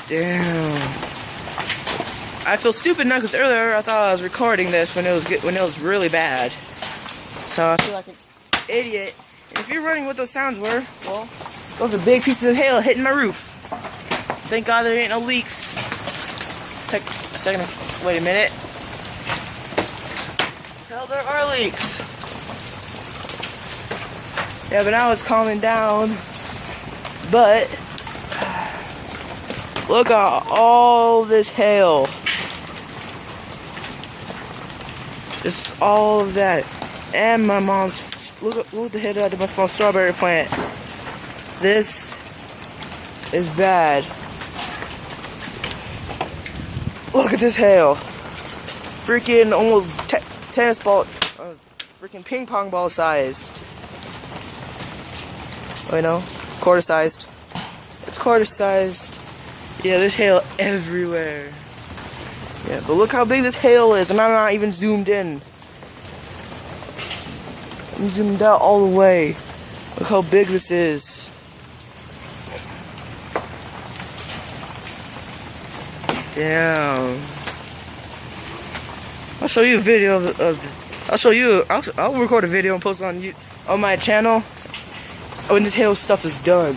Damn. I feel stupid now because earlier I thought I was recording this when it was really bad. So I feel like an idiot. And if you're running what those sounds were, well, those are big pieces of hail hitting my roof. Thank God there ain't no leaks. Take a second. Wait a minute. Hell, there are leaks. Yeah, but now it's calming down. But look at all this hail. Just all of that. And my mom's, look at the head of my small strawberry plant. This is bad. Look at this hail. Freaking almost tennis ball, freaking ping pong ball sized. Oh, you know, quarter sized. It's quarter sized. Yeah, there's hail everywhere. Yeah, but look how big this hail is, and I'm not even zoomed in. I'm zoomed out all the way. Look how big this is. Damn. I'll show you a video I'll record a video and post it on my channel when this hail stuff is done.